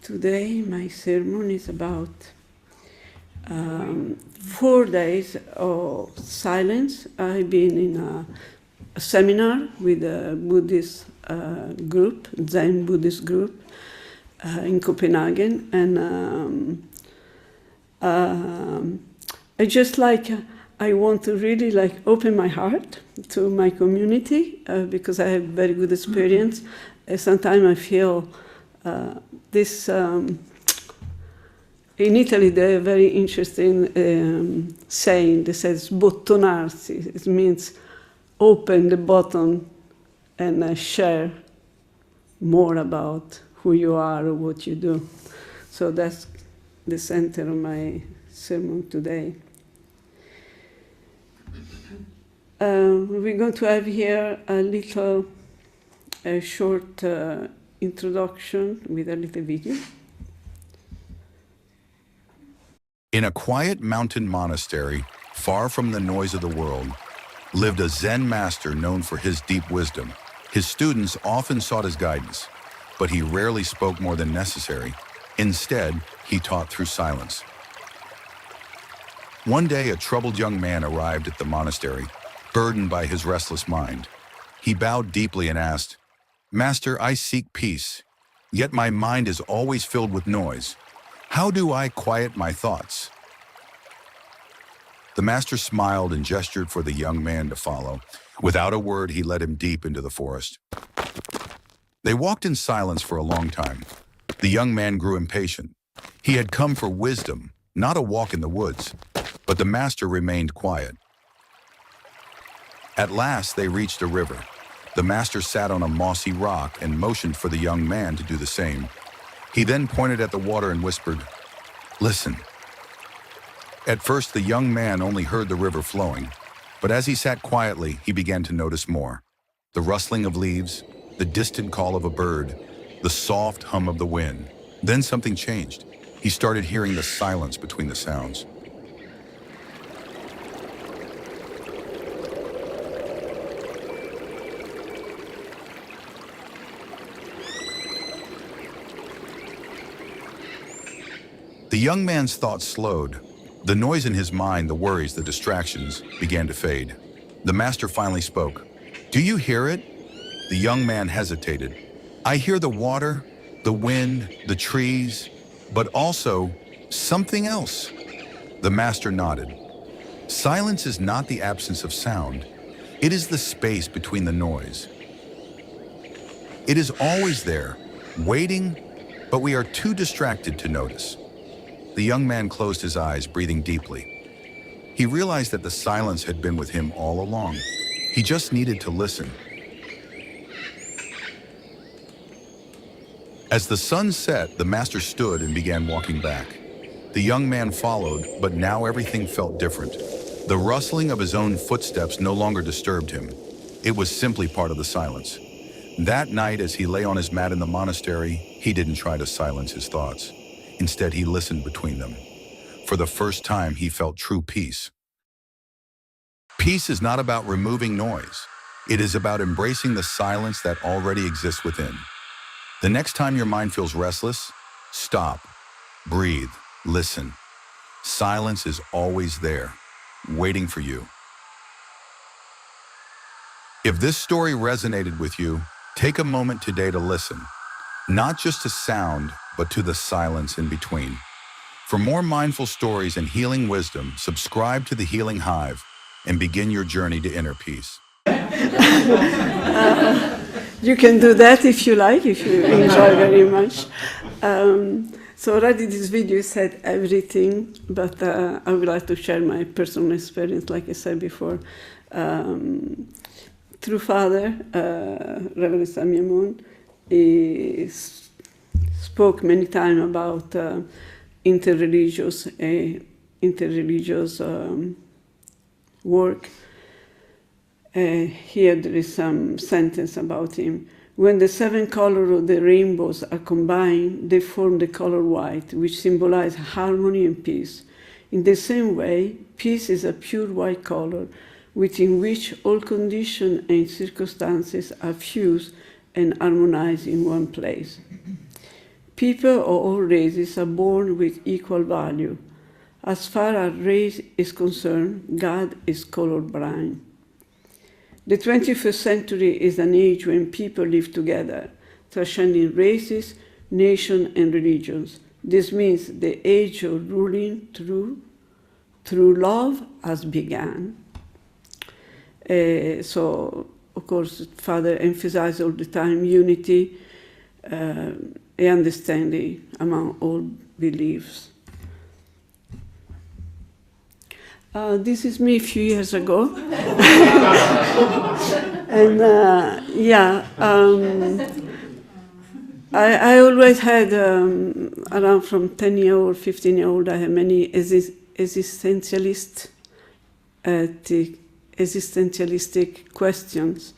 Today my sermon is about 4 days of silence. I've been in a seminar with a Buddhist group, Zen Buddhist group in Copenhagen, and I want to really open my heart to my community because I have very good experience. Sometimes I feel this. In Italy, they have a very interesting saying that says "bottonarsi." It means open the button and share more about who you are or what you do. So that's the center of my sermon today. We're going to have here a short introduction with a little video. In a quiet mountain monastery, far from the noise of the world, lived a Zen master known for his deep wisdom. His students often sought his guidance, but he rarely spoke more than necessary. Instead, he taught through silence. One day, a troubled young man arrived at the monastery, burdened by his restless mind. He bowed deeply and asked, "Master, I seek peace, yet my mind is always filled with noise. How do I quiet my thoughts?" The master smiled and gestured for the young man to follow. Without a word, he led him deep into the forest. They walked in silence for a long time. The young man grew impatient. He had come for wisdom, not a walk in the woods, but the master remained quiet. At last, they reached a river. The master sat on a mossy rock and motioned for the young man to do the same. He then pointed at the water and whispered, "Listen." At first, the young man only heard the river flowing, but as he sat quietly, he began to notice more. The rustling of leaves, the distant call of a bird, the soft hum of the wind. Then something changed. He started hearing the silence between the sounds. The young man's thoughts slowed. The noise in his mind, the worries, the distractions, began to fade. The master finally spoke. "Do you hear it?" The young man hesitated. "I hear the water, the wind, the trees, but also something else." The master nodded. "Silence is not the absence of sound. It is the space between the noise. It is always there, waiting, but we are too distracted to notice." The young man closed his eyes, breathing deeply. He realized that the silence had been with him all along. He just needed to listen. As the sun set, the master stood and began walking back. The young man followed, but now everything felt different. The rustling of his own footsteps no longer disturbed him. It was simply part of the silence. That night, as he lay on his mat in the monastery, he didn't try to silence his thoughts. Instead, he listened between them. For the first time, he felt true peace. Peace is not about removing noise. It is about embracing the silence that already exists within. The next time your mind feels restless, stop, breathe, listen. Silence is always there, waiting for you. If this story resonated with you, take a moment today to listen. Not just to sound, but to the silence in between. For more mindful stories and healing wisdom, subscribe to The Healing Hive and begin your journey to inner peace. You can do that if you like, if you enjoy very much. So already this video said everything, but I would like to share my personal experience, like I said before. Through Father, Reverend Samyamun, he spoke many times about interreligious work. Here there is some sentence about him. When the 7 colors of the rainbows are combined, they form the color white, which symbolizes harmony and peace. In the same way, peace is a pure white color, within which all conditions and circumstances are fused and harmonized in one place. People of all races are born with equal value. As far as race is concerned, God is colorblind. The 21st century is an age when people live together, transcending races, nations, and religions. This means the age of ruling through love has begun. So, of course, Father emphasizes all the time unity and understanding among all beliefs. This is me a few years ago. And I always had, around from 10-year-old, 15-year-old, I had many existentialistic questions.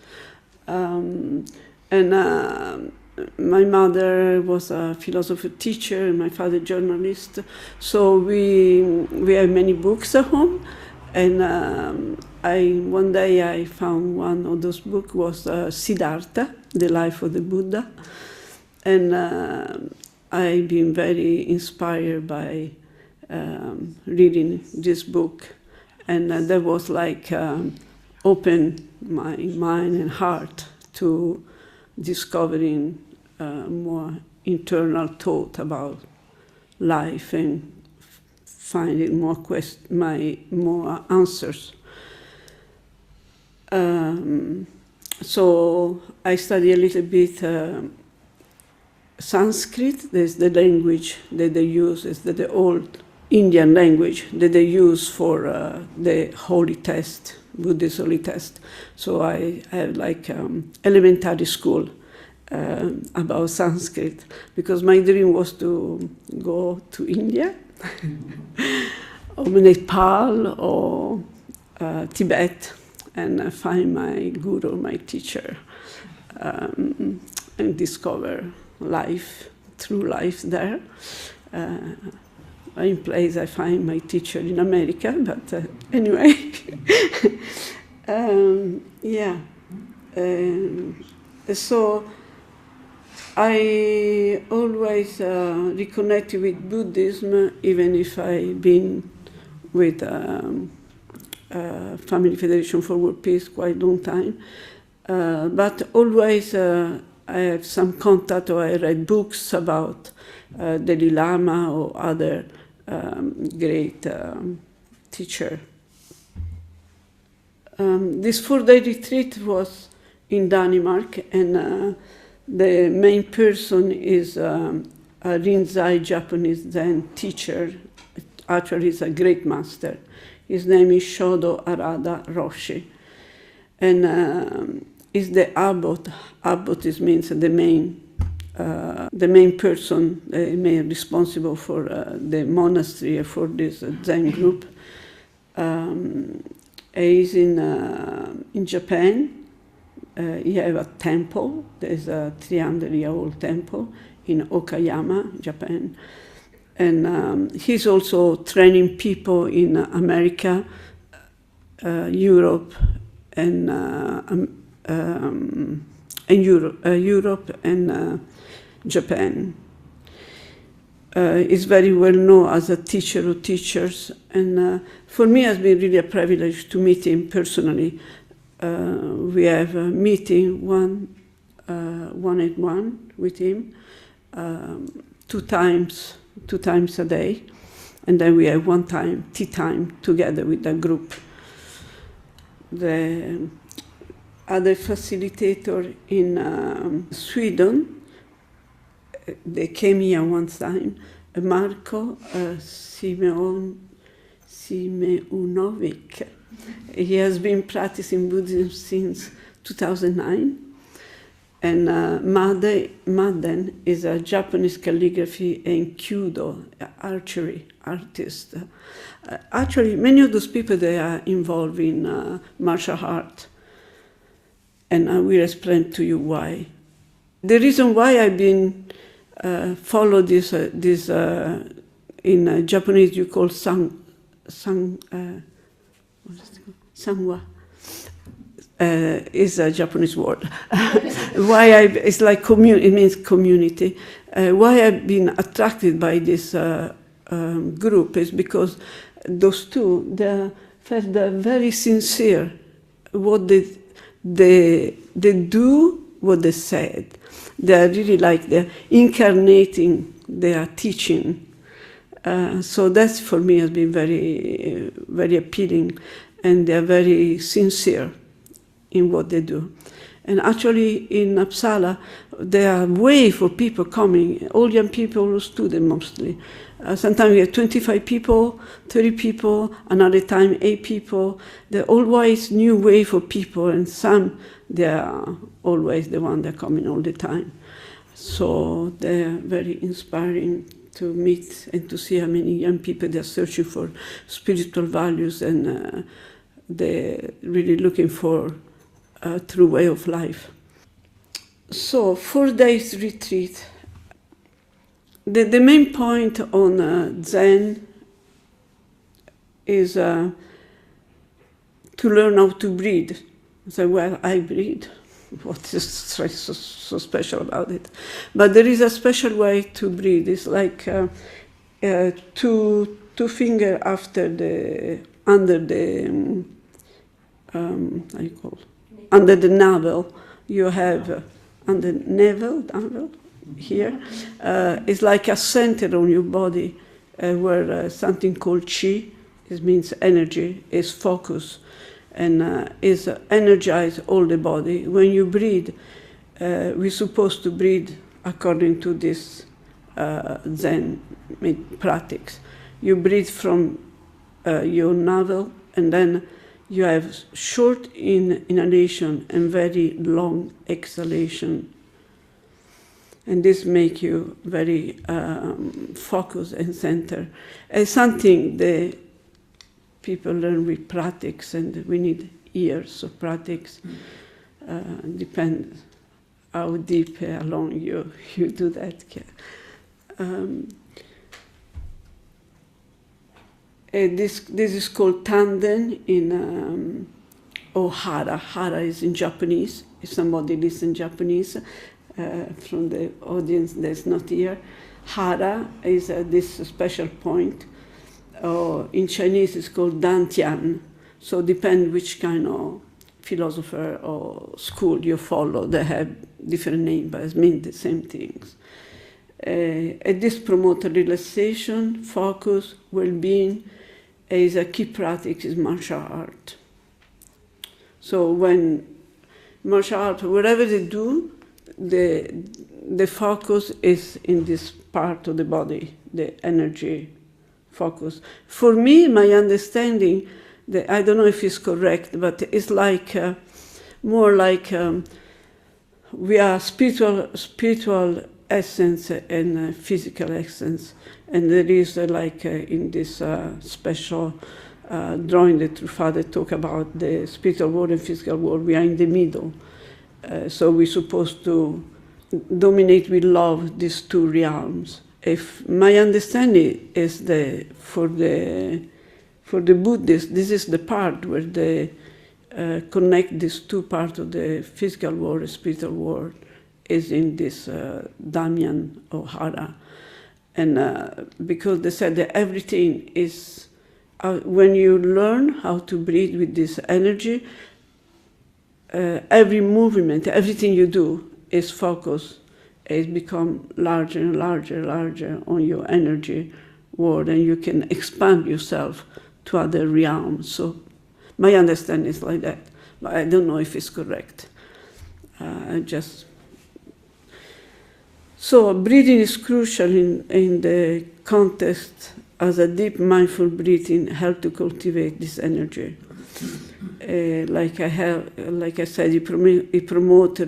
My mother was a philosophy teacher, and my father a journalist. So we have many books at home. And one day I found one of those books was Siddhartha, The Life of the Buddha. And I've been very inspired by reading this book. And that was like opened my mind and heart to discovering more internal thought about life and finding more answers. So I study a little bit Sanskrit. There's the language that they use, is the old Indian language that they use for the holy text, Buddhist holy text. So I have like elementary school about Sanskrit, because my dream was to go to India or Nepal or Tibet and find my guru, my teacher, and discover life, true life there. In place I find my teacher in America, but anyway. So I always reconnected with Buddhism, even if I've been with Family Federation for World Peace quite a long time. But always I have some contact, or I read books about Dalai Lama or other great teacher. This 4-day retreat was in Denmark, and the main person is a Rinzai Japanese Zen teacher. Actually, he's a great master. His name is Shodo Arada Roshi. And is the abbot. Abbot means the main person, the main responsible for the monastery, for this Zen group. He's in Japan. He have a temple. There's a 300-year-old temple in Okayama, Japan. And he's also training people in America, Europe, and Europe and Japan. Is very well known as a teacher of teachers, and for me it has been really a privilege to meet him personally. We have a meeting one-on-one with him 2 times a day, and then we have one time tea time together with the group. The other facilitator in Sweden, they came here one time, Marko Simeunovic. He has been practicing Buddhism since 2009. And Madden is a Japanese calligraphy and Kyudo, archery artist. Actually, many of those people, they are involved in martial art. And I will explain to you why. The reason why I've been follow this in Japanese you call sangwa. Is a Japanese word. It's like it means community. Why I've been attracted by this group is because those two, they're very sincere. What they do, what they said. They're really like they're incarnating their teaching. So that's for me has been very, very appealing, and they're very sincere in what they do. And actually in Uppsala, there are waves of people coming, all young people, students mostly. Sometimes we have 25 people, 30 people, another time 8 people. There are always new wave of people, and some, they are always the one that are coming all the time. So they're very inspiring to meet and to see how many young people they're searching for spiritual values, and they're really looking for a true way of life. So 4 days retreat. The main point on Zen is to learn how to breathe. So, well, I breathe. What is so special about it? But there is a special way to breathe. It's like two fingers under the how you call? Under the navel. You have under navel here. It's like a center on your body where something called qi, it means energy, is focus, and is energize all the body. When you breathe, we're supposed to breathe according to this Zen practice. You breathe from your navel, and then you have short inhalation and very long exhalation. And this makes you very focused and centered. It's something the people learn with practice, and we need years of practice. Depends how deep, how long you do that. This is called Tanden in or Hara. Hara is in Japanese. If somebody listens Japanese from the audience that's not here, Hara is this special point. In Chinese it's called Dantian. So depend which kind of philosopher or school you follow. They have different names, but it means the same things. And this promotes relaxation, focus, well-being. Is a key practice is martial art. So when martial art, whatever they do, the focus is in this part of the body, the energy focus. For me, my understanding, I don't know if it's correct, but it's like more like we are spiritual essence and physical essence. And there is like in this special drawing that Father talked about the spiritual world and physical world, we are in the middle. So we're supposed to dominate with love these two realms. If my understanding is for the Buddhists, this is the part where they connect these two parts of the physical world and spiritual world is in this Dhamyan or Hara. And because they said that everything is, when you learn how to breathe with this energy, every movement, everything you do is focused, is become larger and larger on your energy world, and you can expand yourself to other realms. So my understanding is like that, but I don't know if it's correct. So breathing is crucial in the context as a deep mindful breathing helps to cultivate this energy. Like I said, it promotes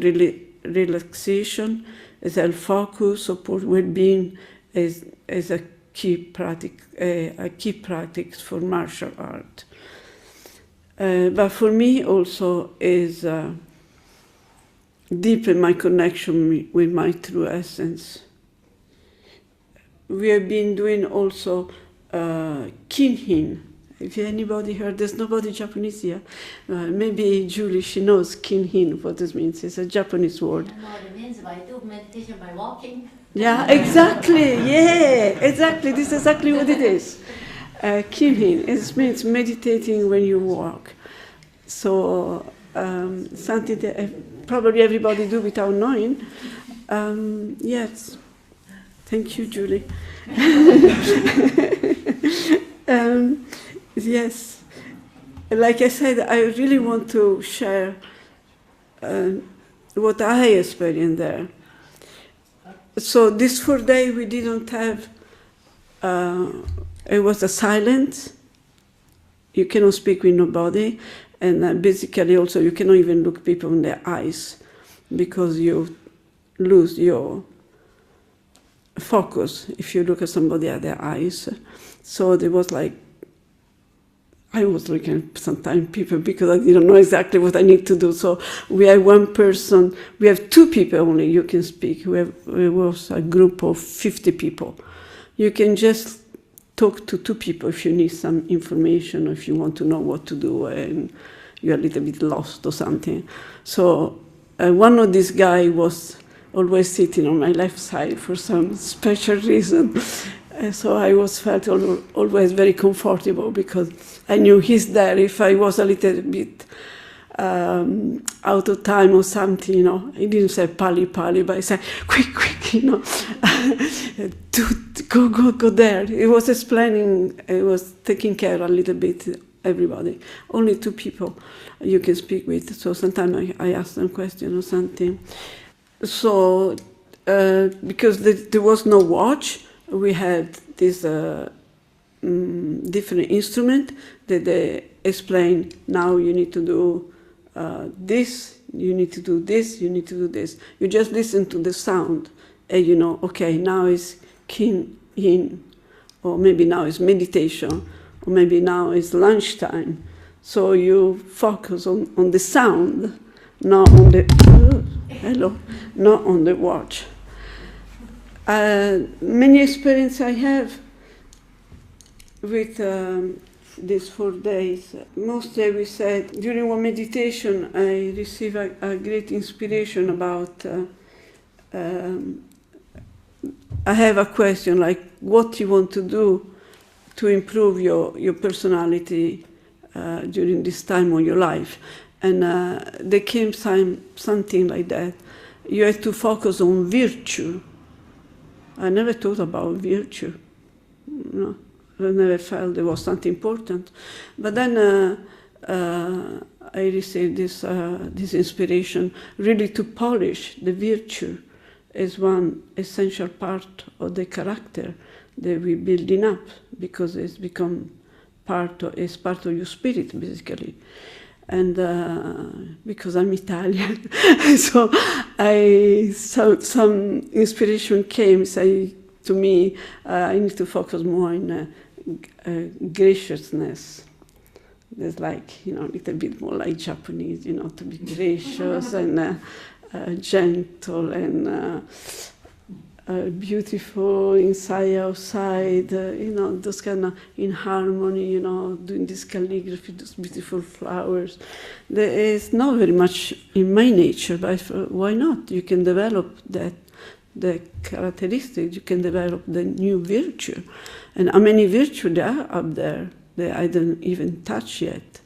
relaxation, as help focus, support well-being as a key practice for martial art. But for me also is deepen my connection with my true essence. We have been doing also kinhin. If anybody heard, there's nobody Japanese here. Maybe Julie, she knows kinhin, what this means. It's a Japanese word. I know what it means, but I do meditation by walking. Yeah, exactly. Yeah, exactly. This is exactly what it is. Kimhin, it means meditating when you walk. So something that probably everybody do without knowing. Yes. Thank you, Julie. Yes. Like I said, I really want to share what I experienced there. So this 4 days we didn't have, it was a silence. You cannot speak with nobody. And basically also you cannot even look people in their eyes because you lose your focus if you look at somebody at their eyes. So there was like, I was looking at sometimes people because I didn't know exactly what I need to do. So we have one person, we have 2 people only you can speak. We was a group of 50 people. You can just talk to 2 people if you need some information, or if you want to know what to do and you're a little bit lost or something. So one of these guys was always sitting on my left side for some special reason. So I felt always very comfortable because I knew he's there. If I was a little bit out of time or something, you know, he didn't say pali, but he said, quick, you know, go there. He was explaining, he was taking care a little bit everybody. Only 2 people you can speak with. So sometimes I ask them questions or something. So because there was no watch, we had this different instrument that they explain. Now you need to do this, you need to do this, you need to do this. You just listen to the sound and you know, okay, now is kin in, or maybe now is meditation, or maybe now is lunchtime. So you focus on the sound, not on the not on the watch. Many experience I have with these 4 days. Mostly we said during one meditation I received a great inspiration about I have a question like what you want to do to improve your personality during this time of your life. And there came something like that. You have to focus on virtue. I never thought about virtue. No, I never felt there was something important. But then I received this inspiration really to polish the virtue as one essential part of the character that we're building up, because it's become part of your spirit, basically. And because I'm Italian, so some inspiration came, say to me, I need to focus more on graciousness. There's like, you know, a little bit more like Japanese, you know, to be gracious and gentle and beautiful inside, outside, you know, those kind of in harmony, you know, doing this calligraphy, those beautiful flowers. There is not very much in my nature, but why not? You can develop that, the characteristics, you can develop the new virtue. And how many virtues there are up there that I didn't even touch yet,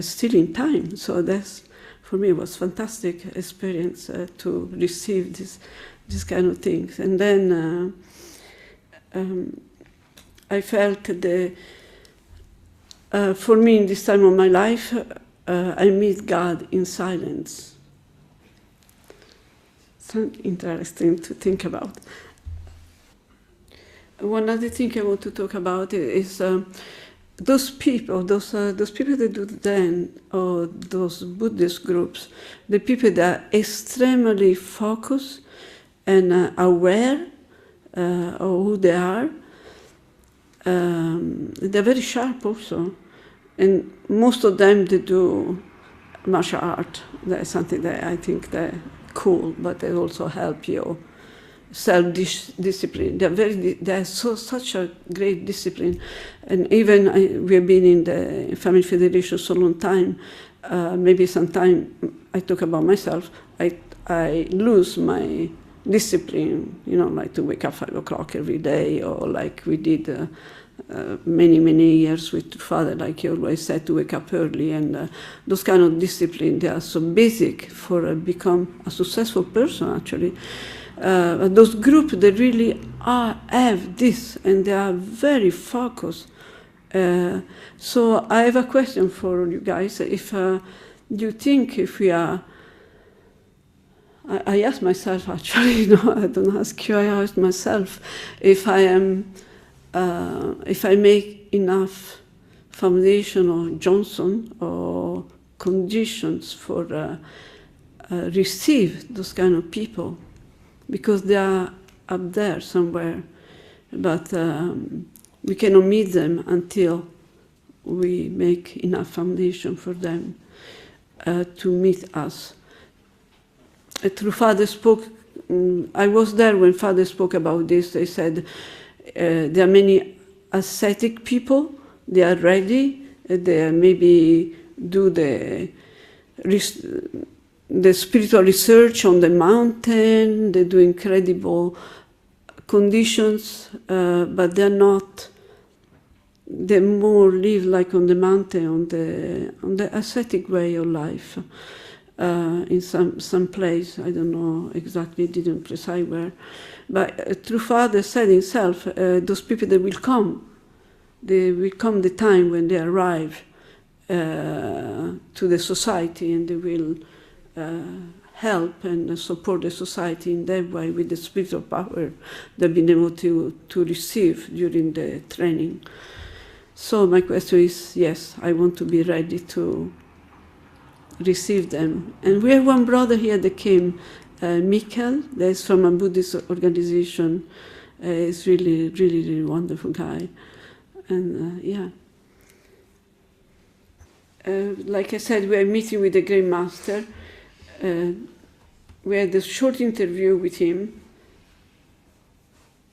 still in time. So that's, for me, it was fantastic experience to receive this kind of things. And then I felt for me in this time of my life, I meet God in silence. Something interesting to think about. One other thing I want to talk about is those people that do Zen, or those Buddhist groups, the people that are extremely focused and aware of who they are. They're very sharp also. And most of them, they do martial art. That's something that I think they're cool, but they also help you self-discipline. They're such a great discipline. And even we have been in the Family Federation so long time, maybe sometime I talk about myself, I lose my discipline, you know, like to wake up 5 o'clock every day, or like we did many years with Father, like he always said, to wake up early, and those kind of discipline, they are so basic for become a successful person, actually. Those groups, they really have this, and they are very focused. So I have a question for you guys. If you think if we are, I ask myself actually, no, I don't ask you, I ask myself if I am, if I make enough foundation or Johnson or conditions for receive those kind of people, because they are up there somewhere, but we cannot meet them until we make enough foundation for them to meet us. Through Father spoke, I was there when Father spoke about this. They said there are many ascetic people, they are ready, they maybe do the spiritual research on the mountain, they do incredible conditions, but they're not, they more live like on the mountain, on the ascetic way of life. In some place, I don't know exactly, didn't precise where, but through Father said himself, those people that will come, they will come the time when they arrive to the society, and they will help and support the society in that way with the spiritual power they've been able to receive during the training. So my question is, yes, I want to be ready to receive them. And we have one brother here that came, Mikkel, that's from a Buddhist organization. He's really wonderful guy. And yeah. Like I said, we are meeting with the Great Master. We had a short interview with him,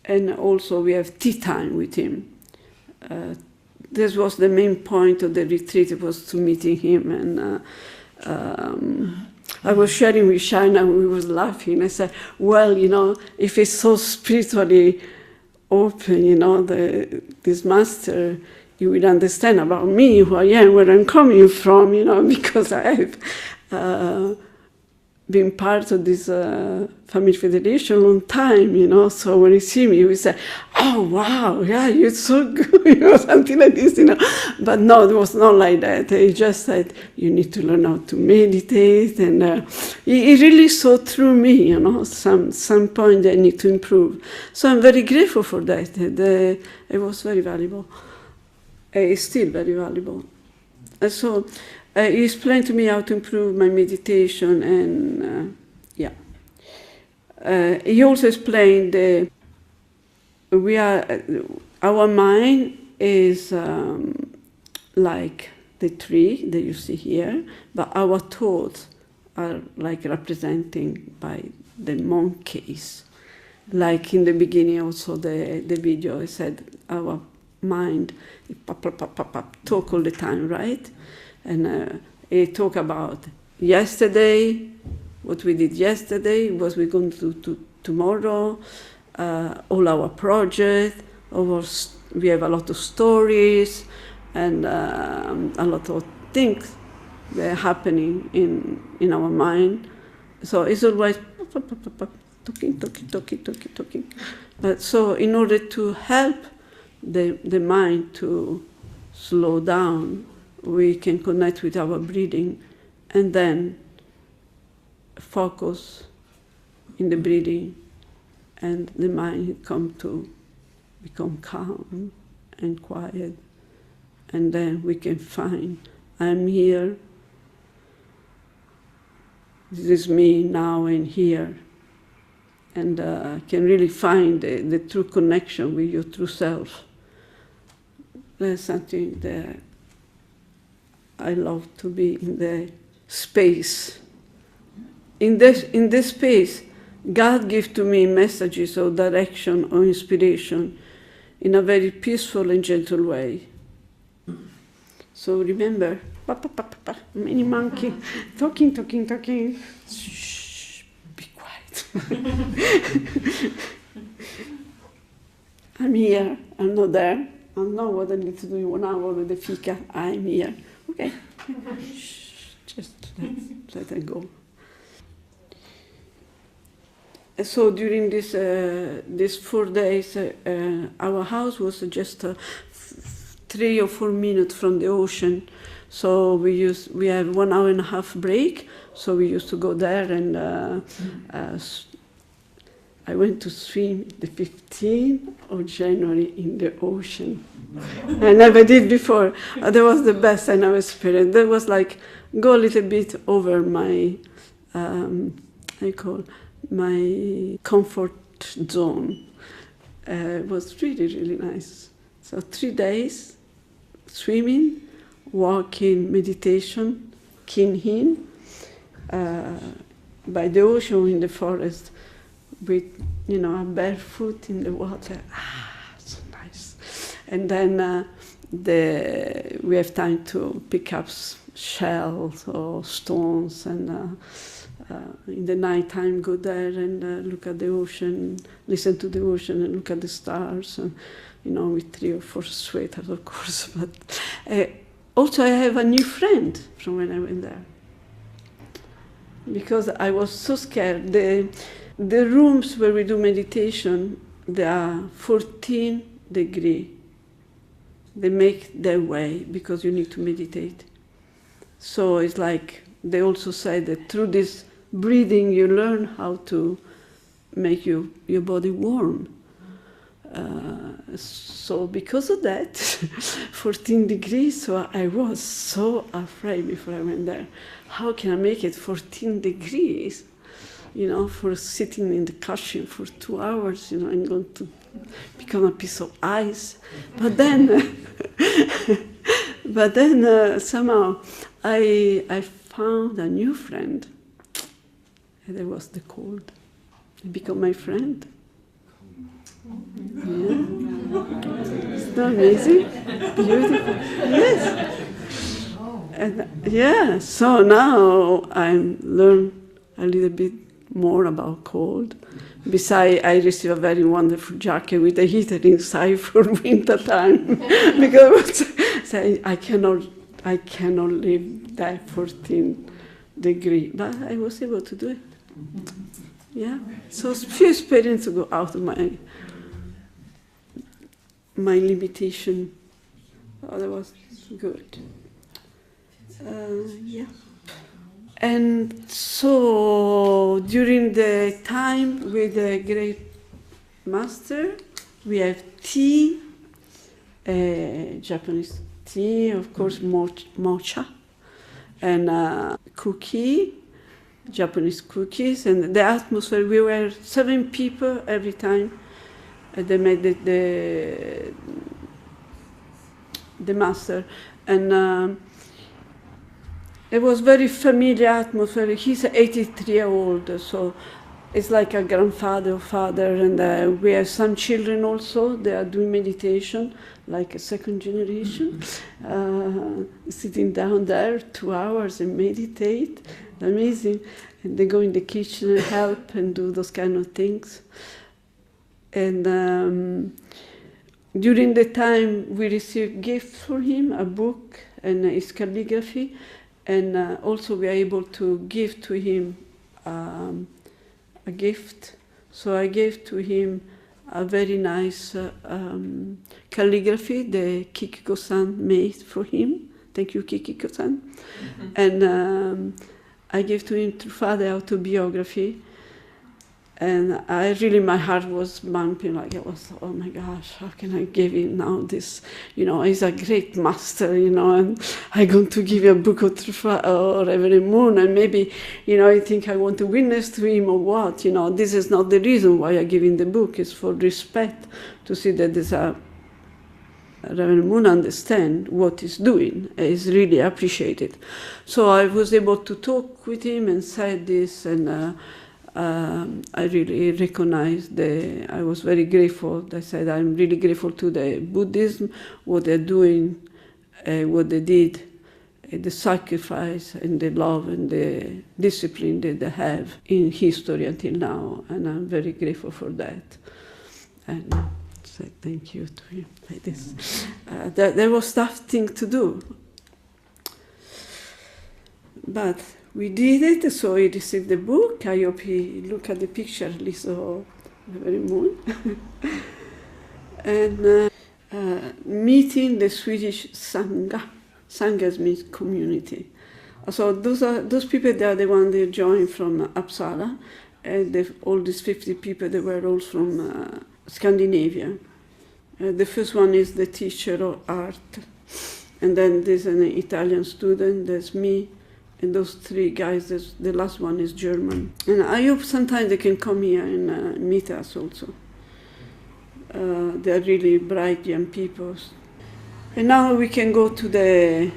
and also we have tea time with him. This was the main point of the retreat, was to meeting him, and I was sharing with Shaina, we was laughing. I said, well, you know, if it's so spiritually open, you know, this master, you will understand about me, who I am, where I'm coming from, you know, because I have been part of this family federation a long time, you know, so when you see me, you will say, oh, wow, yeah, you're so good, you know, something like this, you know. But no, it was not like that. He just said, you need to learn how to meditate, and he really saw through me, you know, some point I need to improve. So I'm very grateful for that. It was very valuable. It's still very valuable. And so he explained to me how to improve my meditation, and yeah. He also explained our mind is like the tree that you see here, but our thoughts are like representing by the monkeys. Like in the beginning also the video, I said our mind talk all the time, right? And he talk about yesterday, what we did yesterday, what we're going to do tomorrow, all our projects, we have a lot of stories, and a lot of things that are happening in our mind. So it's always talking. But so in order to help the mind to slow down, we can connect with our breathing, and then focus in the breathing, and the mind come to become calm and quiet, and then we can find, I'm here, this is me now and here, and can really find the true connection with your true self. That's something that I love, to be in the space. In this space, God gives to me messages of direction or inspiration in a very peaceful and gentle way. So remember, mini monkey, talking. Shh, be quiet. I'm here, I'm not there. I know what I need to do in 1 hour with the fika. I'm here. Okay. Shh, just let it go. So during these 4 days, our house was just 3 or 4 minutes from the ocean. So we have 1 hour and a half break. So we used to go there, and I went to swim the 15th of January in the ocean. I never did before. That was the best I never experienced. That was like go a little bit over my my comfort zone. It was really, really nice. So 3 days swimming, walking, meditation, kin by the ocean in the forest with, barefoot in the water. So nice. And then we have time to pick up shells or stones, and in the night time go there and look at the ocean, listen to the ocean and look at the stars, and, with 3 or 4 sweaters, of course. But also I have a new friend from when I went there, because I was so scared. The rooms where we do meditation, they are 14 degrees. They make their way because you need to meditate. So it's like they also say that through this breathing you learn how to make your body warm. So because of that, 14 degrees, so I was so afraid before I went there. How can I make it 14 degrees? For sitting in the cushion for 2 hours, I'm going to become a piece of ice. But then, somehow I found a new friend, and that was the cold. It became my friend. Yeah. Isn't that amazing? Beautiful. Yes. And so now I learn a little bit more about cold. Besides, I received a very wonderful jacket with a heater inside for winter time because I cannot live that 14 degree. But I was able to do it. Yeah. So few experiences go out of my limitation. Oh, that was good. Yeah. And so during the time with the great master, we have tea, Japanese tea, of course, mocha, and cookie, Japanese cookies, and the atmosphere. We were 7 people every time. They made the master, and it was very familiar atmosphere. He's 83-year-old, so it's like a grandfather or father, and we have some children also. They are doing meditation, like a second generation, sitting down there 2 hours and meditate. Amazing. And they go in the kitchen and help and do those kind of things. And during the time we received gifts for him, a book and his calligraphy, and also we are able to give to him a gift. So I gave to him a very nice calligraphy that Kikiko-san made for him. Thank you, Kikiko-san. Mm-hmm. And I gave to him Truffade autobiography. And my heart was bumping, like it was, oh my gosh, how can I give him now this? He's a great master, and I'm going to give you a book of Truffade or Reverend Moon, and maybe, I think I want to witness to him or what, this is not the reason why I give him the book, it's for respect, to see that there's a Reverend Moon understand what he's doing, is really appreciated. So I was able to talk with him and said this, and I really recognized I was very grateful. I said, I'm really grateful to the Buddhism, what they're doing, what they did, the sacrifice and the love and the discipline that they have in history until now, and I'm very grateful for that. And say thank you to him like this. There was tough thing to do, but we did it. So he received the book. I hope he look at the picture, at least of the very moon, and meeting the Swedish Sangha. Sangha means community. So those people, they are the ones that joined from Uppsala, and all these 50 people, they were all from Scandinavia. The first one is the teacher of art, and then there's an Italian student, there's me, and those 3 guys, the last one is German. And I hope sometimes they can come here and meet us also. They're really bright young people. And now we can go to the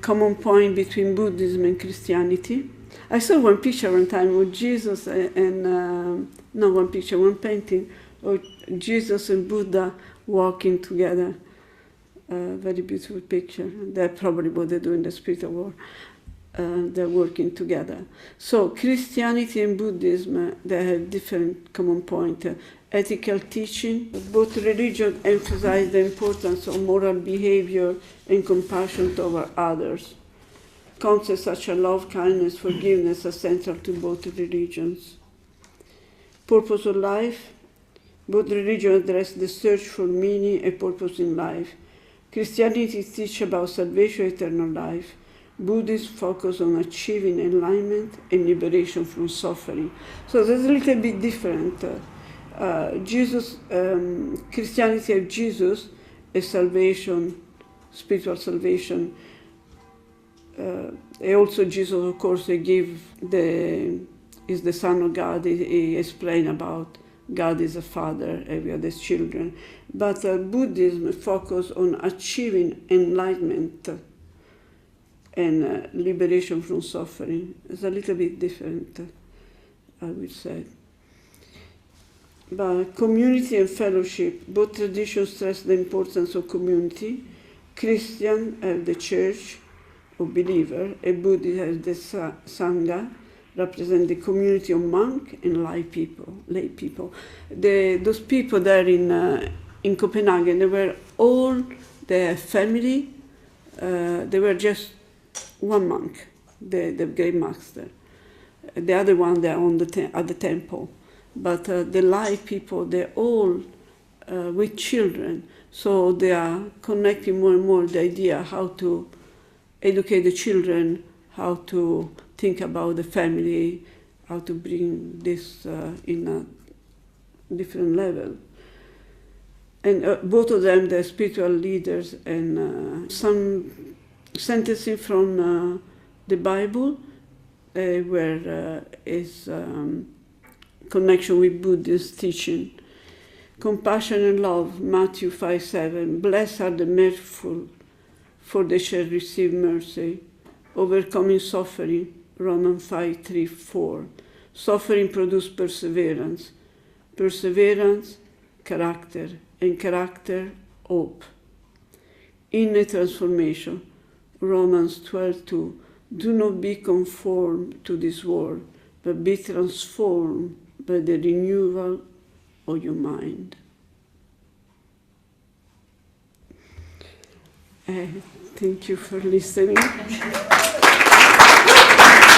common point between Buddhism and Christianity. I saw one picture one time with Jesus one painting of Jesus and Buddha walking together. Very beautiful picture. That's probably what they do in the spiritual world. They're working together. So Christianity and Buddhism, they have different common points. Ethical teaching. Both religions emphasize the importance of moral behavior and compassion toward others. Concepts such as love, kindness, forgiveness are central to both religions. Purpose of life. Both religions address the search for meaning and purpose in life. Christianity teaches about salvation, eternal life. Buddhists focus on achieving enlightenment and liberation from suffering. So that's a little bit different. Christianity has Jesus as salvation, spiritual salvation. And also Jesus, of course, is the Son of God. He explained about God is a father and we are his children. But Buddhism focuses on achieving enlightenment and liberation from suffering. It's a little bit different, I would say. But community and fellowship, both traditions stress the importance of community. Christian have the church of believer, and Buddhist has the Sangha, represent the community of monk and lay people. Those people there in Copenhagen, they have family, they were just one monk, the great master. The other one, they're at the temple. But the lay people, they're all with children. So they are connecting more and more the idea how to educate the children, how to think about the family, how to bring this in a different level. And both of them, they're spiritual leaders, and some sentences from the Bible where is connection with Buddhist teaching. Compassion and love, Matthew 5:7. Blessed are the merciful, for they shall receive mercy. Overcoming suffering, Romans 5:3-4. Suffering produces perseverance. Perseverance, character, and character, hope. Inner transformation, Romans 12:2. Do not be conformed to this world, but be transformed by the renewal of your mind. Thank you for listening.